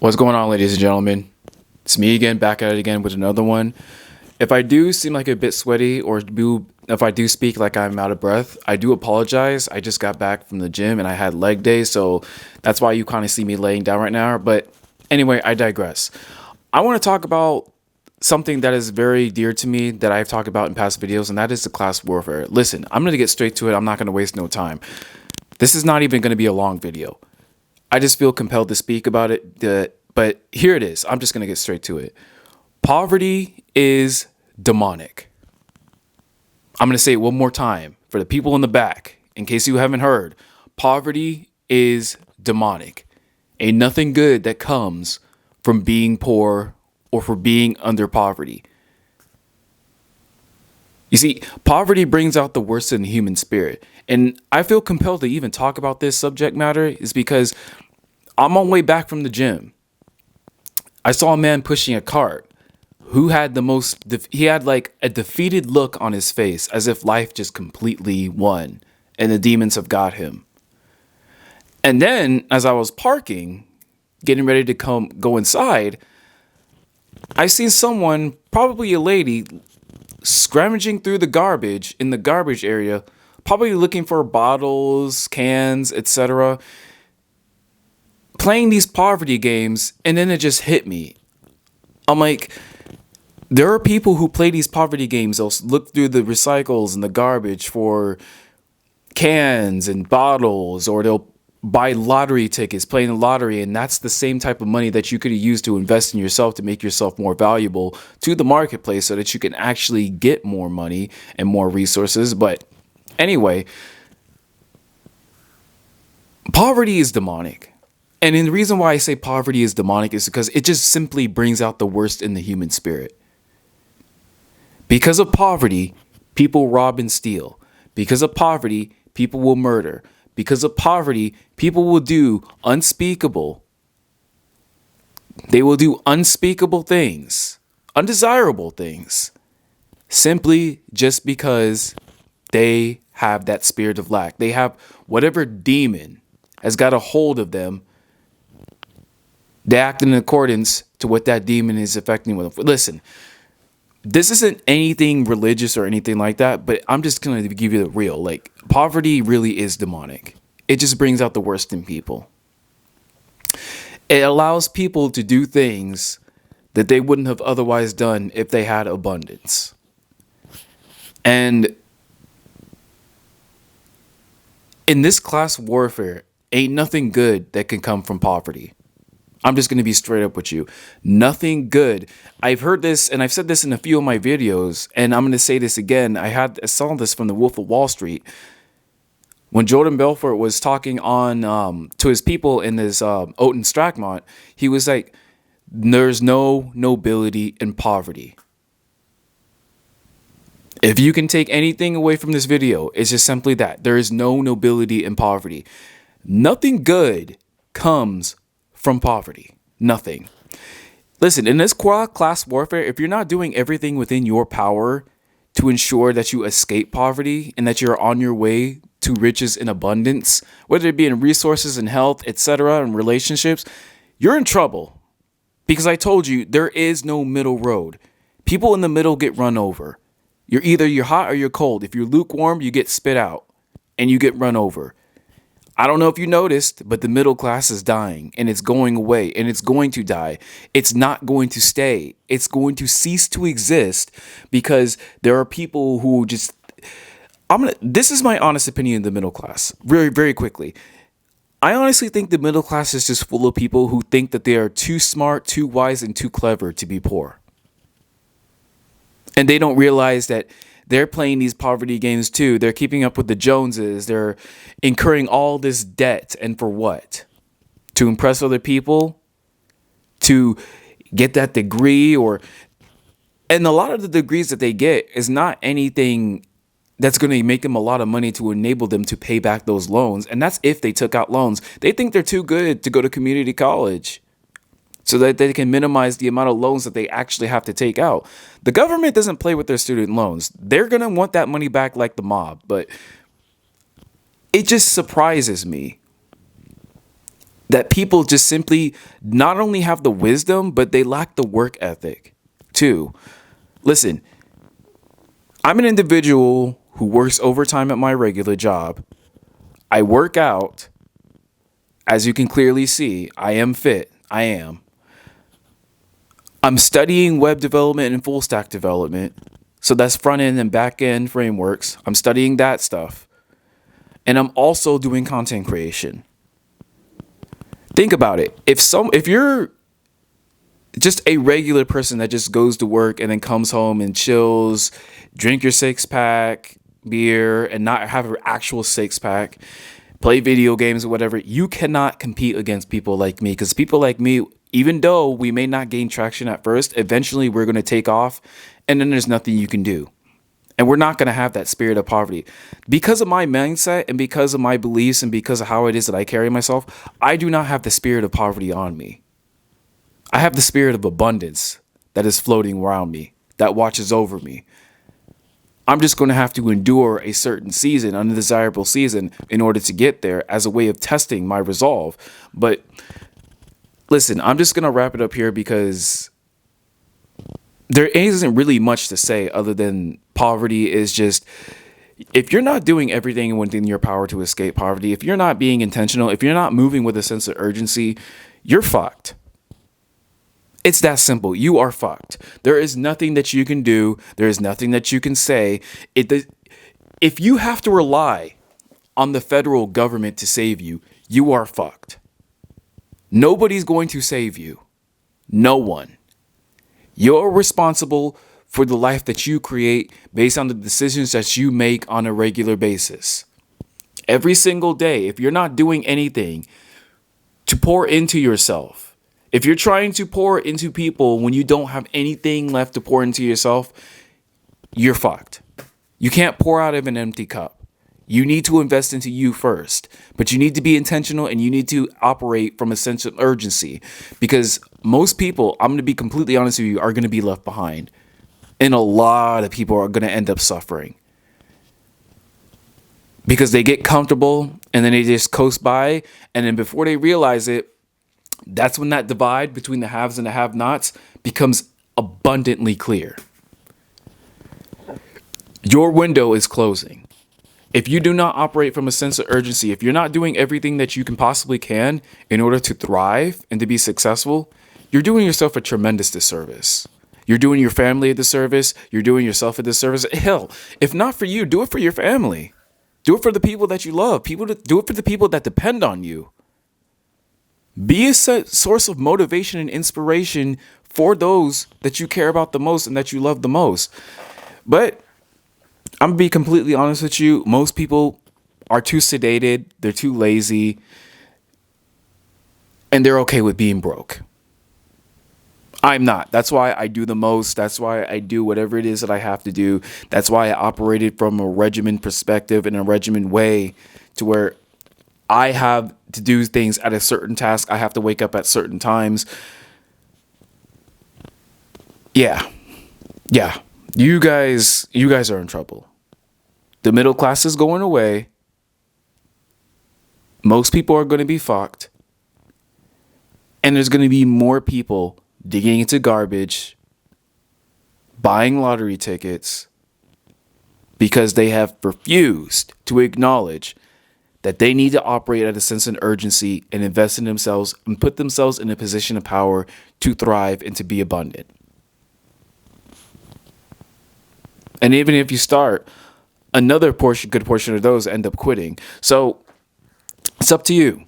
What's going on, ladies and gentlemen? It's me again, back at it again with another one. If I do seem like a bit sweaty if I do speak like I'm out of breath, I do apologize. I just got back from the gym and I had leg day, so that's why you kind of see me laying down right now. But anyway, I digress. I want to talk about something that is very dear to me that I've talked about in past videos, and that is the class warfare. Listen, I'm going to get straight to it. I'm not going to waste no time. This is not even going to be a long video. I just feel compelled to speak about it. But here it is. I'm just going to get straight to it. Poverty is demonic. I'm going to say it one more time for the people in the back, in case you haven't heard. Poverty is demonic. Ain't nothing good that comes from being poor or for being under poverty. You see, poverty brings out the worst in the human spirit. And I feel compelled to even talk about this subject matter is because I'm on my way back from the gym. I saw a man pushing a cart who had he had like a defeated look on his face as if life just completely won and the demons have got him. And then as I was parking, getting ready to go inside, I seen someone, probably a lady, scrummaging through the garbage in the garbage area, probably looking for bottles, cans, etc., playing these poverty games, and then it just hit me. I'm like, there are people who play these poverty games. They'll look through the recycles and the garbage for cans and bottles, or they'll buy lottery tickets, playing the lottery, and that's the same type of money that you could use to invest in yourself to make yourself more valuable to the marketplace so that you can actually get more money and more resources. But anyway, poverty is demonic. And the reason why I say poverty is demonic is because it just simply brings out the worst in the human spirit. Because of poverty, people rob and steal. Because of poverty, people will murder. Because of poverty, people will do unspeakable. They will do unspeakable things, undesirable things, simply just because they have that spirit of lack. They have whatever demon has got a hold of them. They act in accordance to what that demon is affecting with them. Listen, this isn't anything religious or anything like that, but I'm just going to give you the real. Like, poverty really is demonic. It just brings out the worst in people. It allows people to do things that they wouldn't have otherwise done if they had abundance. And in this class warfare, ain't nothing good that can come from poverty. I'm just going to be straight up with you. Nothing good. I've heard this, and I've said this in a few of my videos, and I'm going to say this again. I saw this from the Wolf of Wall Street. When Jordan Belfort was talking on to his people in this Oten Strackmont, he was like, there's no nobility in poverty. If you can take anything away from this video, it's just simply that. There is no nobility in poverty. Nothing good comes from poverty. Nothing. Listen, in this class warfare, if you're not doing everything within your power to ensure that you escape poverty and that you're on your way to riches in abundance, whether it be in resources and health, etc., and relationships, you're in trouble. Because I told you, there is no middle road. People in the middle get run over. You're hot or you're cold. If you're lukewarm, you get spit out and you get run over. I don't know if you noticed, but the middle class is dying and it's going away and it's going to die. It's not going to stay. It's going to cease to exist because there are people who just, this is my honest opinion of the middle class, very, very quickly. I honestly think the middle class is just full of people who think that they are too smart, too wise, and too clever to be poor. And they don't realize that they're playing these poverty games too. They're keeping up with the Joneses. They're incurring all this debt. And for what? To impress other people? To get that degree? And a lot of the degrees that they get is not anything that's going to make them a lot of money to enable them to pay back those loans. And that's if they took out loans. They think they're too good to go to community college, so that they can minimize the amount of loans that they actually have to take out. The government doesn't play with their student loans. They're going to want that money back like the mob. But it just surprises me that people just simply not only have the wisdom, but they lack the work ethic too. Listen, I'm an individual who works overtime at my regular job. I work out. As you can clearly see, I am fit. I am. I'm studying web development and full stack development. So that's front end and back end frameworks. I'm studying that stuff. And I'm also doing content creation. Think about it. If you're just a regular person that just goes to work and then comes home and chills, drink your 6-pack beer and not have an actual 6-pack, play video games or whatever, you cannot compete against people like me, because people like me, even though we may not gain traction at first, eventually we're going to take off and then there's nothing you can do. And we're not going to have that spirit of poverty. Because of my mindset and because of my beliefs and because of how it is that I carry myself, I do not have the spirit of poverty on me. I have the spirit of abundance that is floating around me, that watches over me. I'm just going to have to endure a certain season, undesirable season, in order to get there as a way of testing my resolve. But listen, I'm just going to wrap it up here because there isn't really much to say other than poverty is just, if you're not doing everything within your power to escape poverty, if you're not being intentional, if you're not moving with a sense of urgency, you're fucked. It's that simple. You are fucked. There is nothing that you can do. There is nothing that you can say. If you have to rely on the federal government to save you, you are fucked. Nobody's going to save you. No one. You're responsible for the life that you create based on the decisions that you make on a regular basis. Every single day, if you're not doing anything to pour into yourself, if you're trying to pour into people when you don't have anything left to pour into yourself, you're fucked. You can't pour out of an empty cup. You need to invest into you first, but you need to be intentional and you need to operate from a sense of urgency, because most people, I'm going to be completely honest with you, are going to be left behind. And a lot of people are going to end up suffering because they get comfortable and then they just coast by. And then before they realize it, that's when that divide between the haves and the have-nots becomes abundantly clear. Your window is closing. If you do not operate from a sense of urgency, if you're not doing everything that you can possibly can in order to thrive and to be successful, you're doing yourself a tremendous disservice. You're doing your family a disservice. You're doing yourself a disservice. Hell, if not for you, do it for your family. Do it for the people that you love. Do it for the people that depend on you. Be a source of motivation and inspiration for those that you care about the most and that you love the most. But I'm going to be completely honest with you. Most people are too sedated. They're too lazy. And they're okay with being broke. I'm not. That's why I do the most. That's why I do whatever it is that I have to do. That's why I operated from a regimen perspective in a regimen way, to where I have to do things at a certain task. I have to wake up at certain times. Yeah. You guys are in trouble. The middle class is going away. Most people are going to be fucked. And there's going to be more people digging into garbage, buying lottery tickets, because they have refused to acknowledge that they need to operate at a sense of urgency and invest in themselves and put themselves in a position of power to thrive and to be abundant. And even if you start, another good portion of those end up quitting. So it's up to you.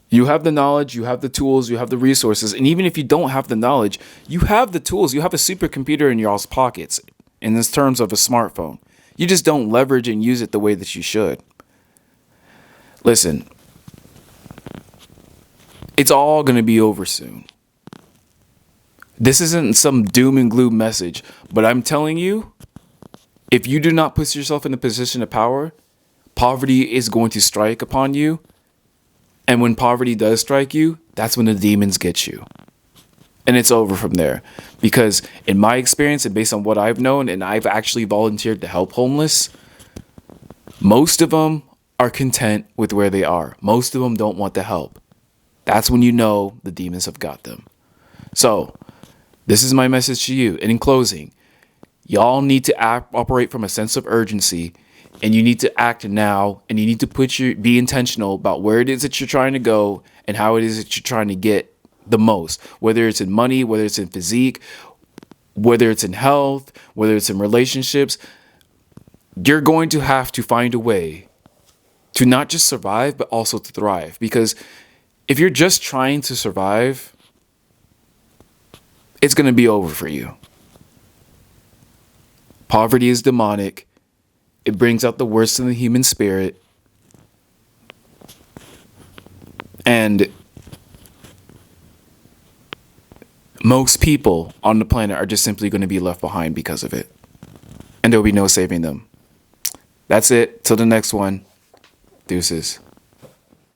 You have the knowledge, you have the tools, you have the resources. And even if you don't have the knowledge, you have the tools. You have a supercomputer in y'all's pockets in this terms of a smartphone. You just don't leverage and use it the way that you should. Listen, it's all going to be over soon. This isn't some doom and gloom message, but I'm telling you, if you do not put yourself in a position of power, poverty is going to strike upon you. And when poverty does strike you, that's when the demons get you. And it's over from there. Because in my experience and based on what I've known, and I've actually volunteered to help homeless, most of them are content with where they are. Most of them don't want the help. That's when you know the demons have got them. So, this is my message to you. And in closing, y'all need to operate from a sense of urgency, and you need to act now, and you need to be intentional about where it is that you're trying to go and how it is that you're trying to get the most, whether it's in money, whether it's in physique, whether it's in health, whether it's in relationships. You're going to have to find a way to not just survive, but also to thrive. Because if you're just trying to survive, it's going to be over for you. Poverty is demonic. It brings out the worst in the human spirit. And most people on the planet are just simply going to be left behind because of it. And there'll be no saving them. That's it. Till the next one. Deuces.